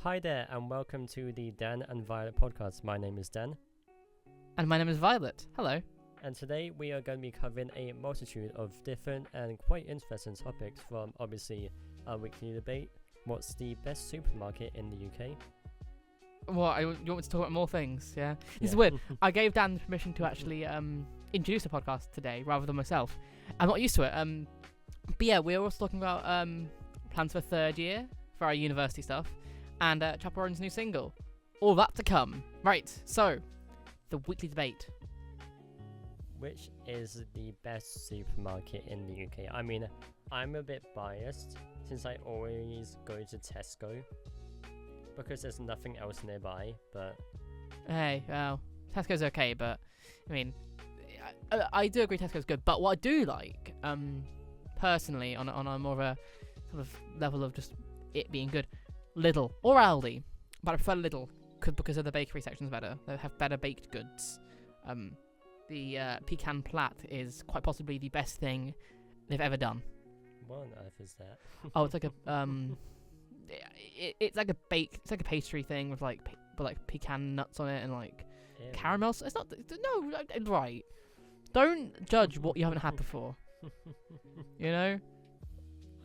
Hi there, and welcome to the Dan and Violet podcast. My name is Dan. And my name is Violet. Hello. And today we are going to be covering a multitude of different and quite interesting topics from obviously our weekly debate. What's the best supermarket in the UK? What, you want me to talk about more things? Yeah. This is weird. I gave Dan permission to actually introduce the podcast today rather than myself. I'm not used to it. But yeah, we're also talking about plans for third year for our university stuff and Chappell Roan's new single. All that to come. Right, so the weekly debate. Which is the best supermarket in the UK? I mean, I'm a bit biased since I always go to Tesco because there's nothing else nearby, but... Hey, well, Tesco's okay, but, I mean, I do agree Tesco's good, but what I do like, personally, on a more of a sort of level of just it being good, Lidl or Aldi, but I prefer Lidl because of the bakery section's better. They have better baked goods. The pecan plat is quite possibly the best thing they've ever done. What on earth is that? Oh, it's like a it's like a pastry thing with like pecan nuts on it and like caramel. It's not right. Don't judge what you haven't had before. You know.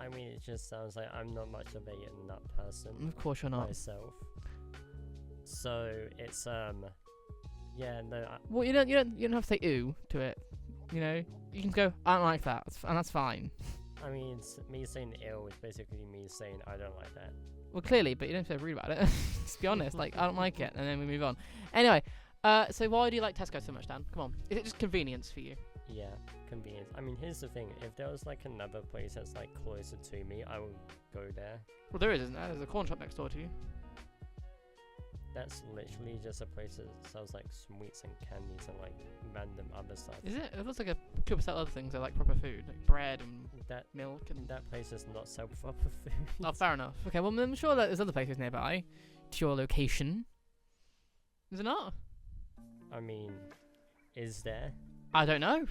I mean, it just sounds like I'm not much of a nut person. Of course you're not. Myself. So it's yeah, no. Well, you don't have to say ooh to it. You know, you can go, I don't like that, and that's fine. I mean, me saying ill is basically me saying I don't like that. Well, clearly, but you don't have to be rude about it. Just be honest, like, I don't like it, and then we move on. Anyway, so why do you like Tesco so much, Dan? Come on. Is it just convenience for you? Yeah, convenience. I mean, here's the thing. If there was, like, another place that's, like, closer to me, I would go there. Well, there isn't there? There's a corn shop next door to you. That's literally just a place that sells, like, sweets and candies and, like, random other stuff. Is it? It looks like a could sell other things, like proper food, like bread and milk and... That place does not sell proper food. Oh, fair enough. Okay, well, I'm sure that there's other places nearby to your location. Is it not? I mean, is there? I don't know.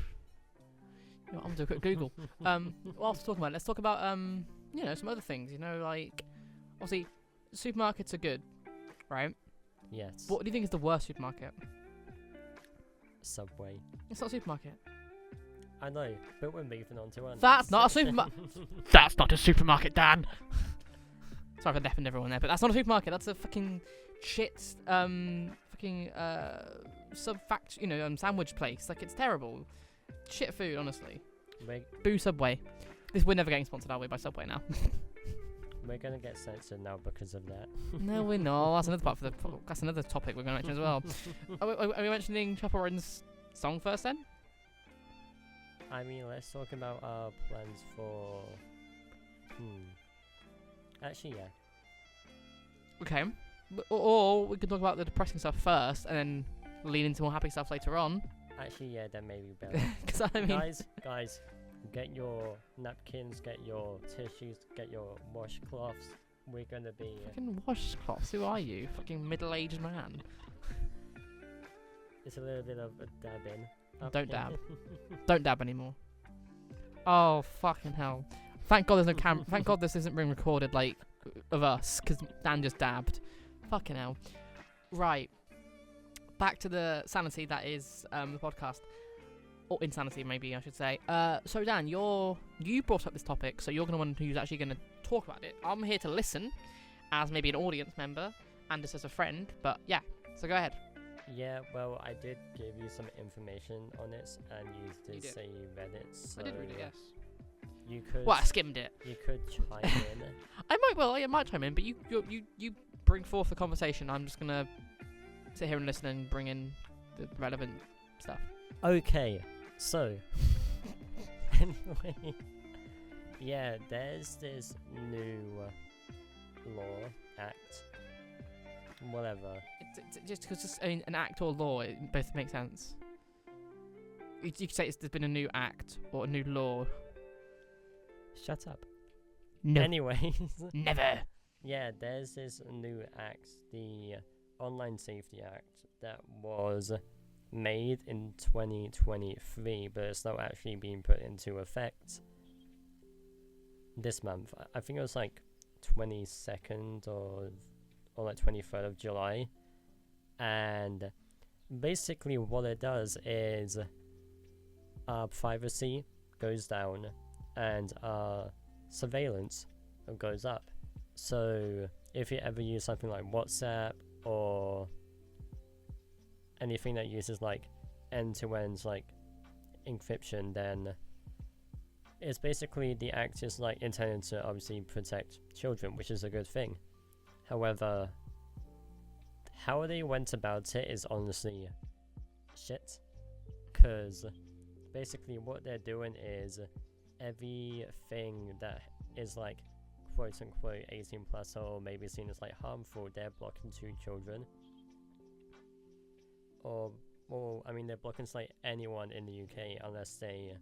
You know, I'm gonna do a quick Google. Whilst we're talking about it, let's talk about some other things. You know, like obviously supermarkets are good, right? Yes. What do you think is the worst supermarket? Subway. It's not a supermarket. I know, but we're moving on to one. That's not a supermarket. That's not a supermarket, Dan. Sorry for deafening everyone there, but that's not a supermarket. That's a fucking shit, sandwich place. Like, it's terrible. Shit food, honestly. Boo Subway. We're never getting sponsored, are we, by Subway now? We're gonna get censored now because of that. No, we're not. That's another part for that's another topic we're gonna mention as well. Are we mentioning Chappell Roan's song first then? I mean, let's talk about our plans for. Actually, yeah. Okay. Or we can talk about the depressing stuff first, and then lean into more happy stuff later on. Actually, yeah, that may be better. Because I mean, guys, get your napkins, get your tissues, get your washcloths. We're gonna be fucking washcloths. Who are you? Fucking middle-aged man. It's a little bit of a dabbing. Don't dab. Don't dab anymore. Oh fucking hell! Thank God there's no camera. Thank God this isn't being recorded like of us, because Dan just dabbed. Fucking hell. Right. Back to the sanity that is the podcast. Or insanity, maybe I should say. So Dan, you brought up this topic, so you're gonna one who's actually gonna talk about it. I'm here to listen, as maybe an audience member and just as a friend. But yeah, so go ahead. Yeah, well, I did give you some information on it, and you did say you read it. So I did read it, yes. You could. Well, I skimmed it. You could chime in. I might chime in, but you bring forth the conversation. I'm just gonna sit here and listen and bring in the relevant stuff. Okay, so anyway, yeah, there's this new law act, whatever. It's an act or law, it both make sense. You could say there's been a new act or a new law. Shut up. No. Anyways. Never. Yeah, there's this new act, the Online Safety Act, that was made in 2023, but it's not actually being put into effect this month. I think it was like 22nd on like 23rd of July, and basically what it does is our privacy goes down and our surveillance goes up. So if you ever use something like WhatsApp or anything that uses like end-to-end like encryption, then it's basically the act is like intended to obviously protect children, which is a good thing. However, how they went about it is honestly shit, because basically what they're doing is everything that is like quote unquote 18 plus or maybe seen as like harmful, they're blocking to children. Or I mean, they're blocking to like anyone in the UK unless they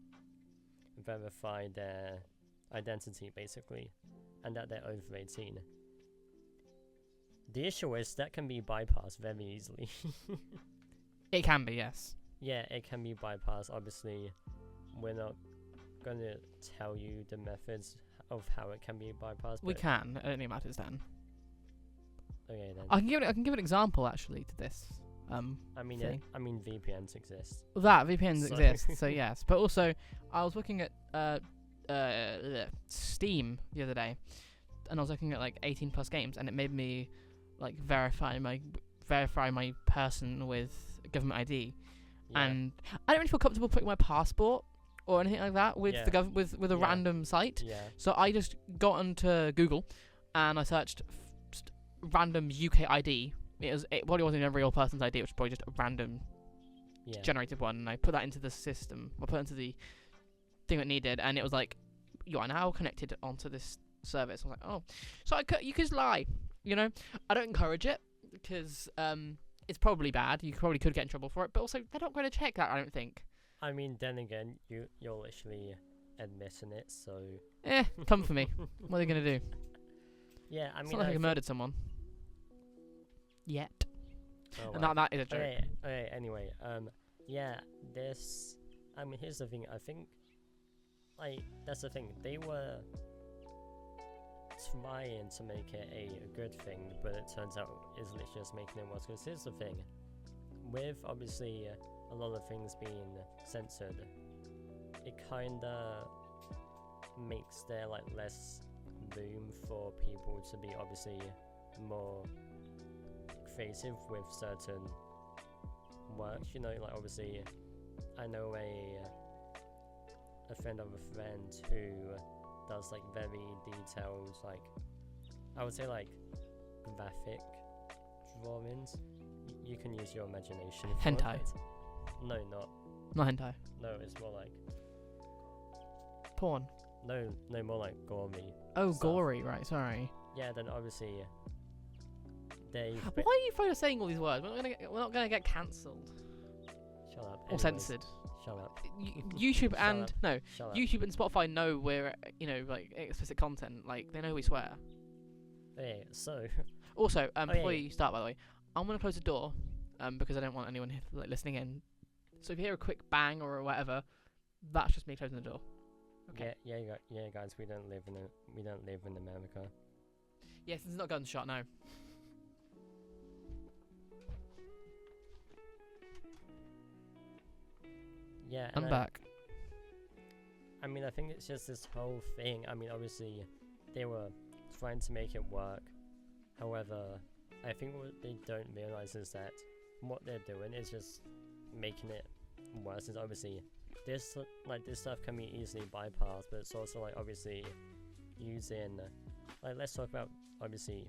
verify their identity basically, and that they're over 18. The issue is that can be bypassed very easily. It can be, yes. Yeah, it can be bypassed. Obviously, we're not gonna tell you the methods of how it can be bypassed. We can. It only matters then. Okay then. I can give an example actually to this. I mean, thing. VPNs exist. That VPNs So- exist, so yes. But also, I was looking at Steam the other day, and I was looking at like 18 plus games, and it made me like verify my person with government ID, Yeah. and I don't really feel comfortable putting my passport or anything like that with Yeah. with a Yeah. random site. Yeah. So I just got onto Google, and I searched random UK ID. It probably wasn't a real person's ID, it was probably just a random Yeah. generated one, and I put that into the system. I put it into the thing that needed, and it was like, you are now connected onto this service. I was like, oh, so you could just lie, you know. I don't encourage it because it's probably bad. You probably could get in trouble for it, but also they're not going to check that. I don't think. I mean, then again, you're literally admitting it, so Come for me. What are they gonna do? yeah. I It's mean, not like I murdered someone. Yet. oh, And wow. that is a joke. Okay. Anyway, yeah. This. I mean, here's the thing. I think, like, that's the thing. They were trying to make it a good thing, but it turns out is literally just making it worse. Because here's the thing, with obviously a lot of things being censored, it kinda makes there like less room for people to be obviously more creative with certain works. You know, like obviously, I know a friend of a friend who does like very detailed, like I would say like graphic drawings. You can use your imagination. If you want Hentai. it. No, Not hentai. no. It's more like Porn. no, more like gory. Oh, Stuff. gory. Right. Sorry. Yeah, then obviously they. Why are you afraid of saying all these words? We're not gonna get cancelled Shut up. or Anyways, censored. Shut up. YouTube Shut and up. no, Shut up. YouTube and Spotify know we're like explicit content. Like they know we swear. Okay, so Also, yeah, before yeah. you start, by the way, I'm gonna close the door, because I don't want anyone like listening in. So if you hear a quick bang or whatever, that's just me closing the door. Okay. yeah, guys. We don't live in America. Yes, it's not gunshot. No. Yeah, I'm and back. I mean, I think it's just this whole thing. I mean, obviously, they were trying to make it work. However, I think what they don't realize is that what they're doing is just making it worse. Is obviously this stuff can be easily bypassed, but it's also like obviously using like let's talk about obviously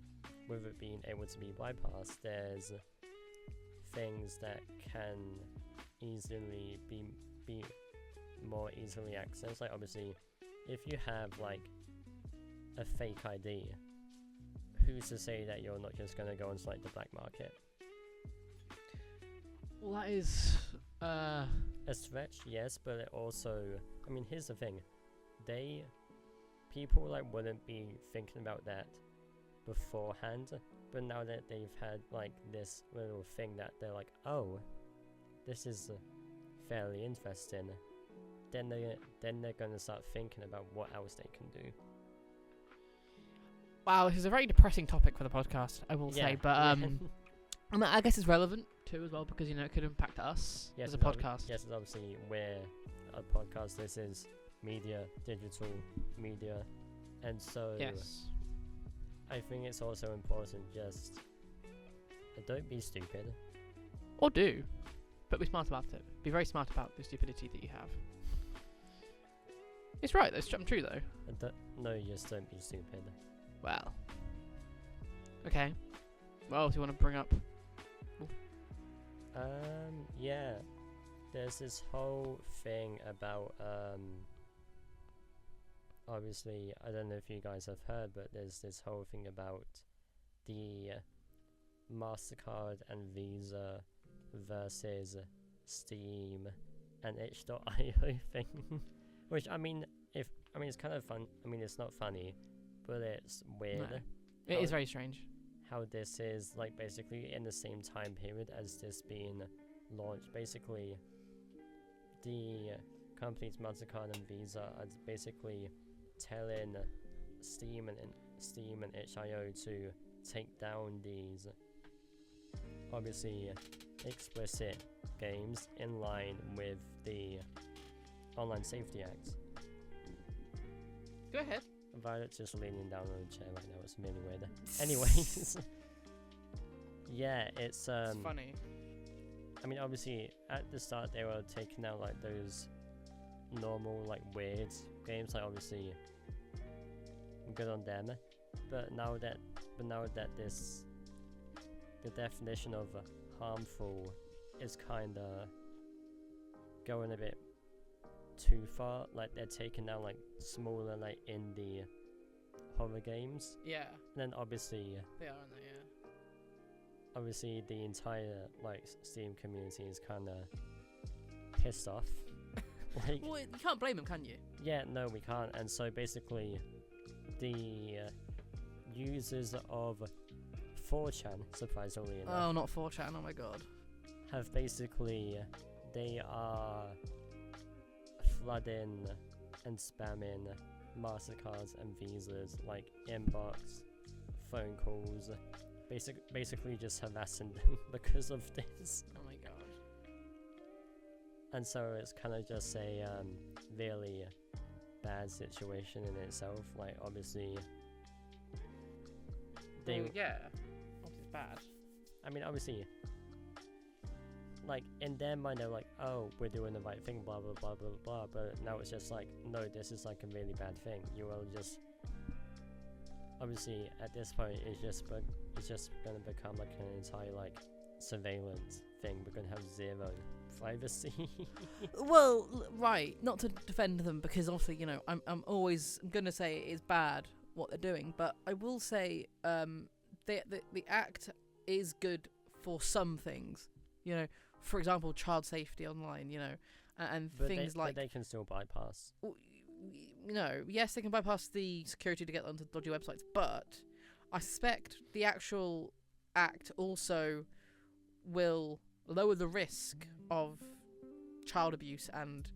with it being able to be bypassed. There's things that can easily be more easily accessed. Like obviously, if you have like a fake ID, who's to say that you're not just gonna go onto like the black market? Well, that is A stretch, yes, but it also, I mean, here's the thing, people like wouldn't be thinking about that beforehand, but now that they've had like this little thing that they're like, oh, this is fairly interesting, then they're gonna start thinking about what else they can do. Wow, this is a very depressing topic for the podcast, I will say. But yeah. I mean, I guess it's relevant too as well because it could impact us as a podcast. Yes, it's obviously we're a podcast. This is media, digital media, and so Yes. I think it's also important just don't be stupid. Or do, but be smart about it. Be very smart about the stupidity that you have. It's right. That's true though. No, just don't be stupid. Well. Okay. What else do you want to bring up? Yeah. There's this whole thing about obviously, I don't know if you guys have heard, but there's this whole thing about the MasterCard and Visa versus Steam and itch.io thing. Which it's kind of fun. I mean, it's not funny, but it's weird. No. It is very strange. How this is like basically in the same time period as this being launched. Basically, the companies MasterCard and Visa are basically telling Steam and itch.io to take down these obviously explicit games in line with the Online Safety Act. Go ahead. Violet's just leaning down on the chair right now. It's really weird. Anyways, yeah, it's funny. I mean, obviously, at the start they were taking out like those normal like weird games, like obviously good on them. But now that the definition of harmful is kind of going a bit too far. Like they're taking down like smaller like indie horror games. Yeah. And then obviously They are, aren't they? Yeah. Obviously the entire like Steam community is kind of pissed off. Like, Well, you can't blame them, can you? yeah, no, we can't. And so basically, the users of 4chan, surprisingly enough, Oh, not 4chan. Oh my god. have basically they are flooding and spamming MasterCards and Visas like inbox, phone calls, basically just harassing them because of this. Oh my god. And so it's kind of just a really bad situation in itself. Like obviously, they yeah. Obviously it's bad. I mean, obviously, like in their mind they're like, oh, we're doing the right thing, blah blah blah blah blah. But now it's just like, no, this is like a really bad thing. You will just obviously at this point it's just gonna become like an entire like surveillance thing. We're gonna have zero privacy. Well, right. Not to defend them because obviously, I'm gonna say it is bad what they're doing, but I will say the act is good for some things. For example, child safety online. And but things like they can still bypass. Yes, they can bypass the security to get onto dodgy websites, but I suspect the actual act also will lower the risk of child abuse and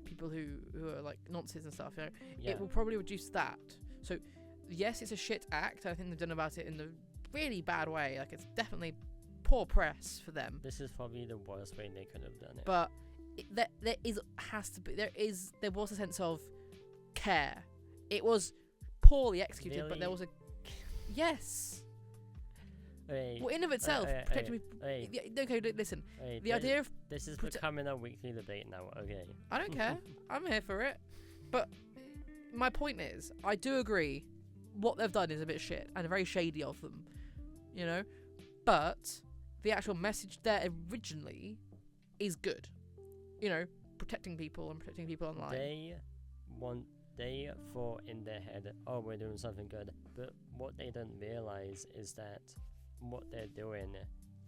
people who are like nonces and stuff. Yeah. It will probably reduce that. So yes, it's a shit act. I think they've done about it in a really bad way. Like it's definitely poor press for them. This is probably the worst way they could have done it. But there was a sense of care. It was poorly executed, Really? but there was a yes. Hey, Well, in of itself, protecting me. hey, Okay, listen. hey, The idea of this is prote- becoming a weekly debate now. Okay. I don't care. I'm here for it. But my point is, I do agree. What they've done is a bit shit and very shady of them, But the actual message there originally is good. Protecting people and protecting people online. They thought in their head, oh, we're doing something good. But what they don't realize is that what they're doing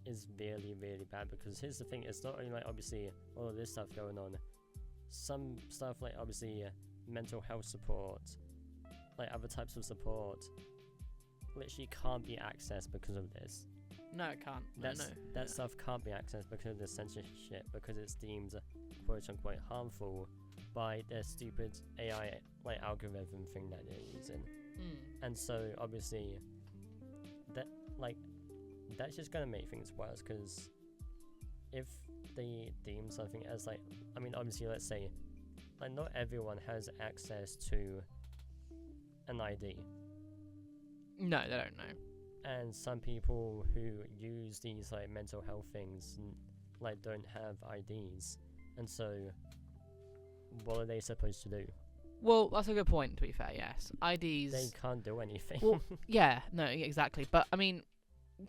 is really, really bad. Because here's the thing, it's not only like obviously all of this stuff going on. Some stuff like obviously mental health support, like other types of support, literally can't be accessed because of this. No, it can't. That stuff can't be accessed because of the censorship, because it's deemed quote unquote harmful by their stupid AI like algorithm thing that they're using. And so obviously that that's just gonna make things worse, because if they deem something as like, I mean, obviously, let's say like not everyone has access to an ID, No, they don't know. and some people who use these like mental health things like don't have IDs, and so what are they supposed to do? Well, that's a good point, to be fair, yes. IDs... They can't do anything. Well, yeah, no, exactly. But, I mean,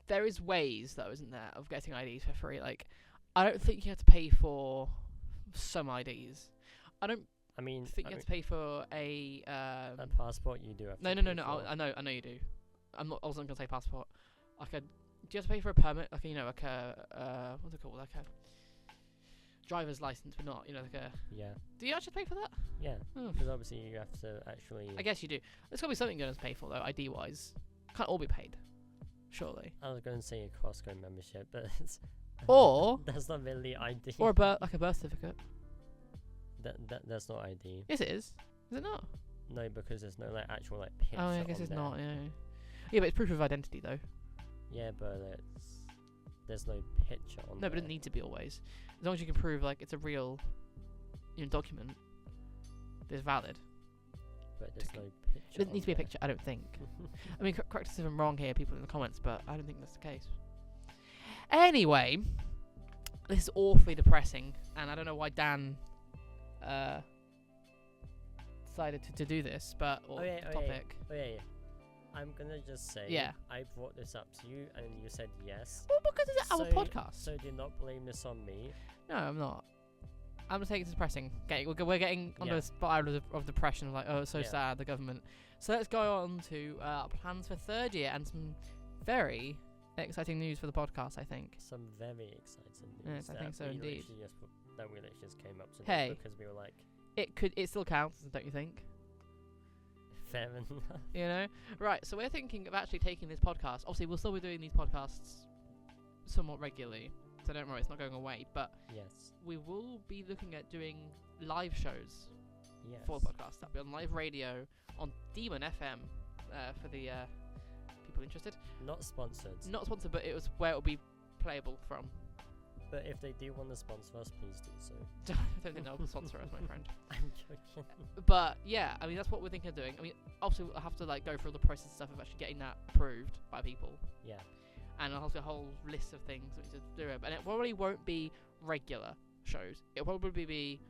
there is ways, though, isn't there, of getting IDs for free? Like, I don't think you have to pay for some IDs. I think you have to pay for a passport you do have No, to no, pay no, for. I know you do. I wasn't going to say passport. Like do you have to pay for a permit? Like, like a, what's it called? Like a driver's license, but not, like a... Yeah. Do you actually pay for that? Yeah. Oh. Because obviously you have to actually... I guess you do. There's got to be something you're going to pay for, though, ID-wise. Can't all be paid. Surely. I was going to say a Costco membership, but it's... Or... That's not really ID. Or like a birth certificate. That's not ID. Yes, it is. Is it not? No, because there's no like actual like picture. Oh, yeah, I guess on it's there. not, yeah. Yeah, but it's proof of identity, though. Yeah, but there's no picture on No, there. but it doesn't need to be always. As long as you can prove, like, it's a real document that's valid. But there's no picture. It doesn't need to be a on picture, I don't think. I mean, correct us if I'm wrong here, people in the comments, but I don't think that's the case. Anyway, this is awfully depressing, and I don't know why Dan decided to do this, but topic. Okay, I'm gonna just say, Yeah. I brought this up to you, and you said yes. Well, because it's our podcast. So do not blame this on me. No, I'm not. I'm just saying it's depressing. We're getting onto Yeah. a spiral of depression, of like, oh, it's so Yeah. sad, the government. So let's go on to plans for third year and some very exciting news for the podcast, I think. Some very exciting news. Yes, I think so indeed. That we literally just came up to Hey. because we were like, It still counts, don't you think? fair enough. Right, so we're thinking of actually taking this podcast. Obviously, we'll still be doing these podcasts somewhat regularly, so don't worry, it's not going away. But Yes. we will be looking at doing live shows Yes. for the podcast. That'll be on live radio on Demon FM for the people interested. Not sponsored. Not sponsored, but it was where it will be playable from. But if they do want to sponsor us, please do so. I don't think they'll sponsor us, my friend. I'm joking. But yeah, I mean that's what we're thinking of doing. I mean, obviously we'll have to like go through the process and stuff of actually getting that approved by people, Yeah. and I'll have a whole list of things that we need to do. And it probably won't be regular shows. It'll probably be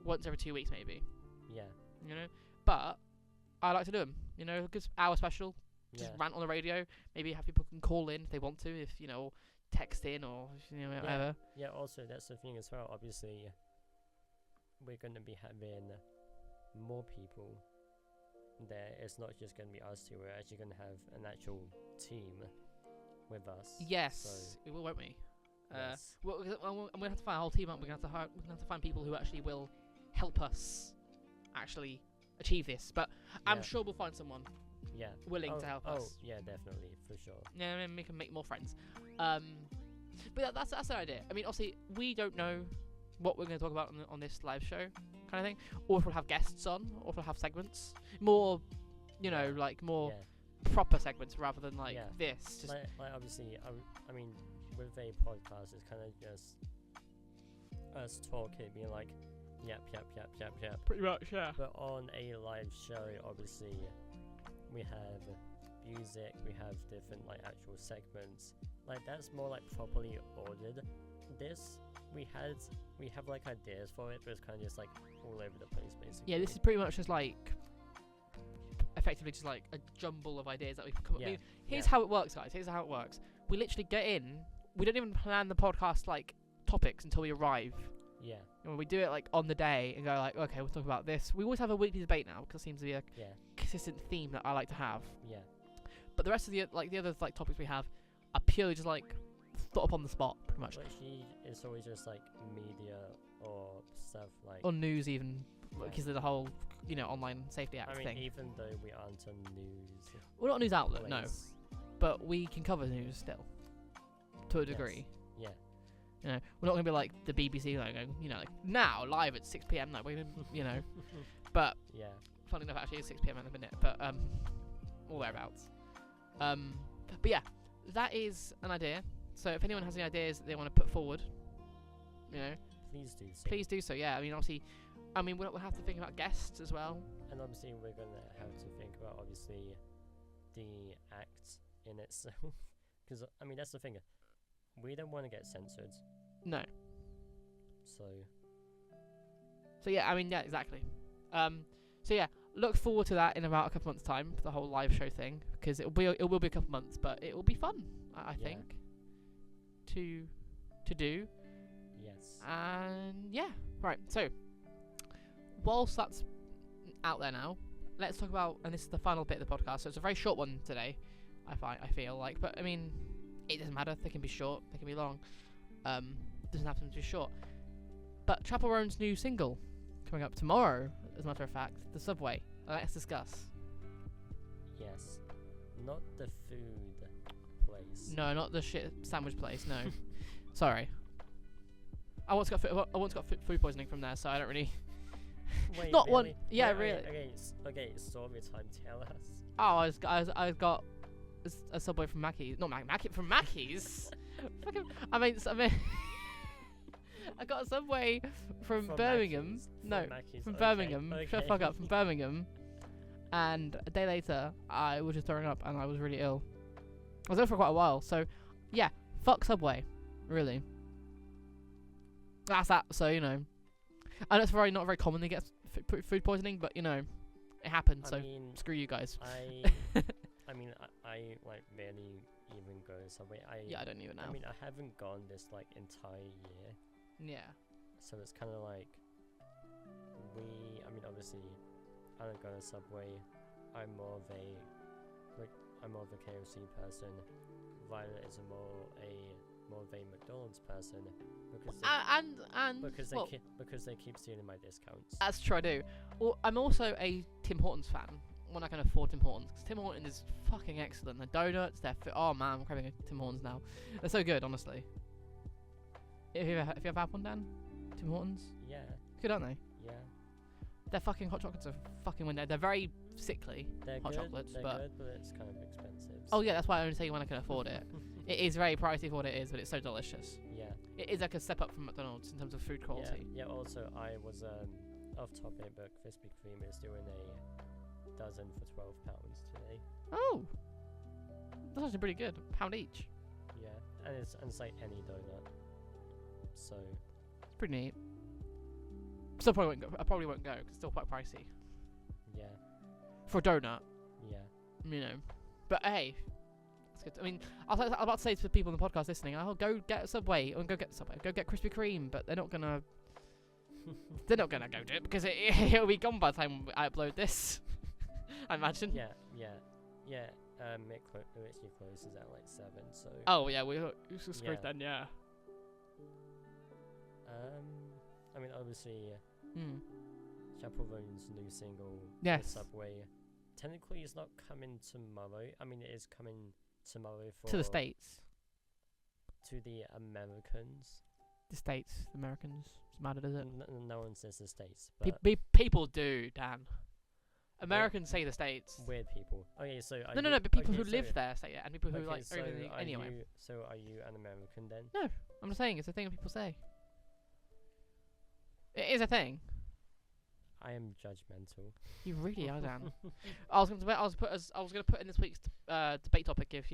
once every 2 weeks, maybe. Yeah. But I like to do them. Because hour special, just Yeah. rant on the radio. Maybe have people can call in if they want to, if or text in or whatever. Yeah, also that's the thing as well. Obviously, we're going to be having more people there. It's not just going to be us two. We're actually going to have an actual team with us. Yes, we will, won't we? Yes. Well, I'm gonna have to find a whole team up. We're gonna have to find people who actually will help us actually achieve this. But I'm Yeah. sure we'll find someone Yeah. willing to help Oh, us. yeah, definitely, for sure. Yeah, I mean, we can make more friends. But that's the idea. I mean, obviously, we don't know what we're going to talk about on this live show kind of thing, or if we'll have guests on, or if we'll have segments, more, like more Yeah. proper segments rather than like Yeah. this. Just Like obviously, I mean, with a podcast, it's kind of just us talking, being like, yep. pretty much, yeah. But on a live show, obviously, we have music, we have different like actual segments. Like that's more like properly ordered. This we have like ideas for it, but it's kind of just like all over the place basically. Yeah, this is pretty much just like effectively just like a jumble of ideas that we've come up Yeah. with. Here's how it works, guys. Here's how it works. We literally get in. We don't even plan the podcast like topics until we arrive. Yeah. And we do it like on the day and go like, okay, we'll talk about this. We always have a weekly debate now because it seems to be a Yeah. consistent theme that I like to have. Yeah. But the rest of the other like topics we have are purely just like thought up on the spot, pretty much. Literally, it's always just like media or stuff like. Or news even, Yeah. because of the whole Online Safety Act I mean, thing. even though we aren't a news. We're not a news outlet, no, place. but we can cover news still, to a degree. Yeah. We're not gonna be like the BBC, like going, like now live at 6 p.m. Like we're gonna, but Yeah. Funny enough, actually, it's 6 p.m. at the minute, but or thereabouts. But yeah, that is an idea. So if anyone has any ideas that they want to put forward, you know, please do so. please do so. Yeah, I mean, obviously, we'll have to think about guests as well. And obviously, we're gonna have to think about obviously the act in itself, because I mean that's the thing. We don't want to get censored. No. So yeah, I mean, yeah, exactly. So yeah, look forward to that in about a couple months' time for the whole live show thing, because it will be a couple months, but it will be fun. I think to do. Yes. And yeah, right. So whilst that's out there now, let's talk about, and this is the final bit of the podcast. So it's a very short one today. I feel like, but I mean, it doesn't matter. They can be short. They can be long. Doesn't have to be short. But Chappell Roan's new single coming up tomorrow, as a matter of fact, The Subway. Let's discuss. Yes. Not the food place. No, not the shit sandwich place. No. Sorry. I once got food poisoning from there, so I don't really. Wait, not really? one. Yeah, really. Okay. Story time. Tell us. Oh, I got a Subway from Mackey's. Not Mackey from Mackey's. I mean. I got a Subway from Birmingham. Mackey's. No, Mackey's. from Okay, Birmingham. okay. Shut the fuck up. From Birmingham. And a day later, I was just throwing up and I was really ill. I was ill for quite a while. So, yeah, fuck Subway. Really. That's that. So, you know. And it's not very commonly gets food poisoning, but, you know, it happens. So, screw you guys. I mean, I like barely even go to Subway. I don't even know. I mean, I haven't gone this like entire year. Yeah. So it's kind of like obviously I don't go to Subway. I'm more of a KFC person. Violet is more of a McDonald's person because they keep stealing my discounts. That's true, I do. Well, I'm also a Tim Hortons fan when I can afford Tim Hortons, because Tim Hortons is fucking excellent. The donuts, oh man, I'm craving a Tim Hortons now. They're so good, honestly. If you ever had one, Dan? Tim Hortons? Yeah. Good, aren't they? Yeah. Their fucking hot chocolates are fucking window. They're very sickly. They're hot good, chocolates, they're but good, but it's kind of expensive. Oh yeah, that's why I only say when I can afford it. It is very pricey for what it is, but it's so delicious. Yeah. It is like a step up from McDonald's in terms of food quality. Yeah. Also, I was off topic, but Krispy Kreme is doing a dozen for £12 today. Oh, that's actually pretty good. £1 each. Yeah, and it's like any donut. So it's pretty neat. Still probably won't go. I probably won't go because it's still quite pricey. Yeah. For a donut. Yeah. You know, but hey, that's good. I mean, I was about to say to the people on the podcast listening, "Oh, go get a Subway and go get Subway, go get Krispy Kreme," but they're not gonna. They're not gonna go do it because it'll be gone by the time I upload this. I imagine. Yeah. It actually closes at like 7, so. Oh yeah, we're screwed then. Yeah. I mean, obviously, Chappell Roan's new single, yes. The Subway, technically it's not coming tomorrow. I mean, it is coming tomorrow for... To the States. To the Americans. The States, the Americans. Doesn't matter, does it? No one says the States. But people do, Dan. Americans say the States. Weird people. Okay, so... No, but people who live there say it, and people who like... So anyway. So are you an American then? No, I'm just saying it's a thing that people say. It is a thing. I am judgmental. You really are, Dan. I was gonna put in this week's debate topic if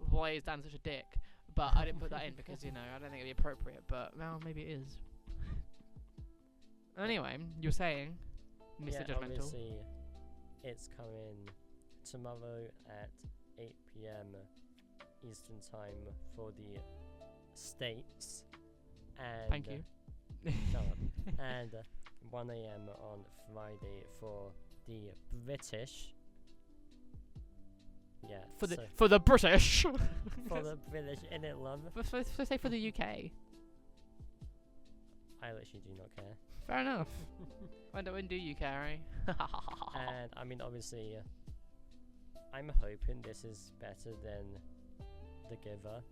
why is Dan such a dick, but I didn't put that in because I don't think it'd be appropriate. But well, maybe it is. Anyway, you were saying, Mr. Judgmental. Obviously, it's coming tomorrow at 8 p.m. Eastern Time for the States. And thank you. Shut up. And 1 a.m. on Friday for the British. Yeah. For the British. For the British, innit, love? Let's say for the UK. I literally do not care. Fair enough. When do you care, eh? And I mean, obviously, I'm hoping this is better than The Giver,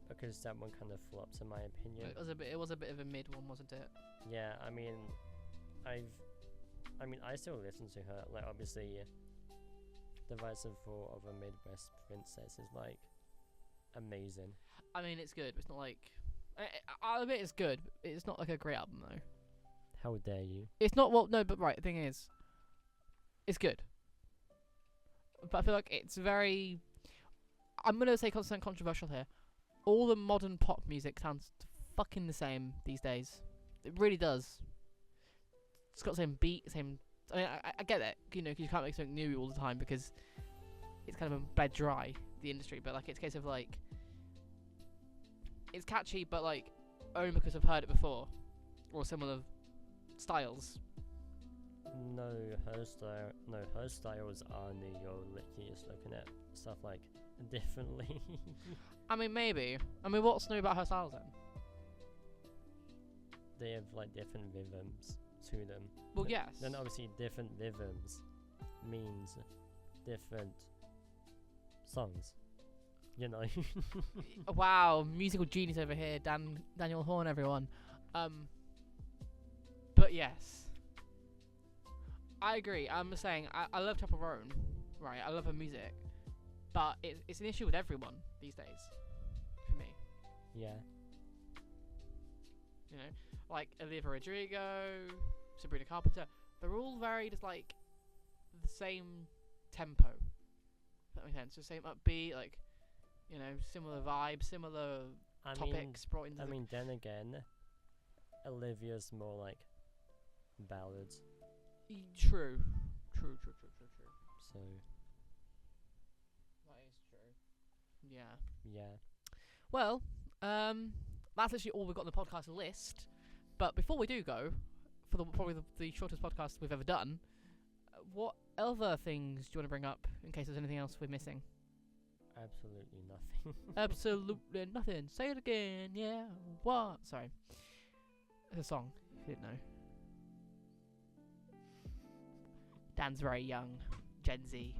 because that one kind of flopped in my opinion. It was a bit of a mid one, wasn't it? Yeah, I mean, I mean, I still listen to her. Like, obviously, the Rise and Fall of a Midwest Princess is like amazing. I mean, it's good. It's not like I'll admit it's good. It's not like a great album though. How dare you? It's not well. No, but right. The thing is, it's good. But I feel like it's very. I'm gonna say something controversial here. All the modern pop music sounds fucking the same these days. It really does. It's got the same beat, same. I mean, I get that, you know, 'cause you can't make something new all the time because it's kind of bled dry, the industry. But like, it's a case of like, it's catchy, but like, only because I've heard it before, or similar styles. No, her styles are new. You're just looking at stuff like differently. I mean, maybe. I mean, what's new about her styles then? They have like different rhythms to them. Well, yes. Then obviously different rhythms means different songs. You know. Wow, musical genius over here, Daniel Horn, everyone. But yes, I agree. I'm saying I love Chappell Roan, right? I love her music, but it's an issue with everyone these days, for me. Yeah. You know, like Olivia Rodrigo, Sabrina Carpenter. They're all very just like the same tempo. If that makes sense. The same upbeat, like, you know, similar vibe, similar topics brought into. I mean, then again, Olivia's more like ballads. True. So. That is true. Yeah. Yeah. Well, that's actually all we've got on the podcast list. But before we do go, for probably the shortest podcast we've ever done, what other things do you want to bring up in case there's anything else we're missing? Absolutely nothing. Absolutely nothing. Say it again. Yeah. What? Sorry. It's a song, if you didn't know. Dan's very young. Gen Z.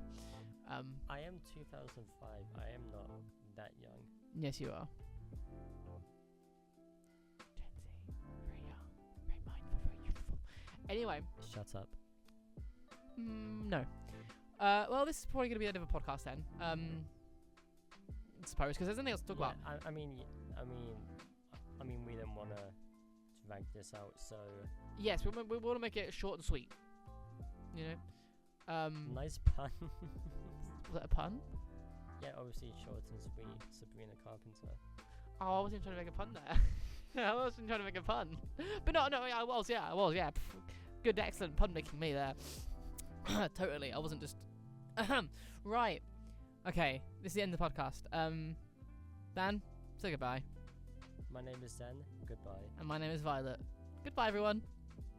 I am 2005. I am not that young. Yes, you are. Gen Z. Very young. Very mindful. Very youthful. Anyway. Shut up. No. Well, this is probably going to be the end of a podcast then. I suppose, because there's nothing else to talk about. I mean, we didn't want to drag this out, so. Yes, we want to make it short and sweet. You know. Nice pun. Was that a pun? Yeah, obviously short and sweet. Sabrina Carpenter. Oh, I wasn't trying to make a pun there. I wasn't trying to make a pun. But no, I was, yeah. Pff, good, excellent pun making me there. Totally, I wasn't just... Right. Okay, this is the end of the podcast. Dan, say goodbye. My name is Dan. Goodbye. And my name is Violet. Goodbye, everyone.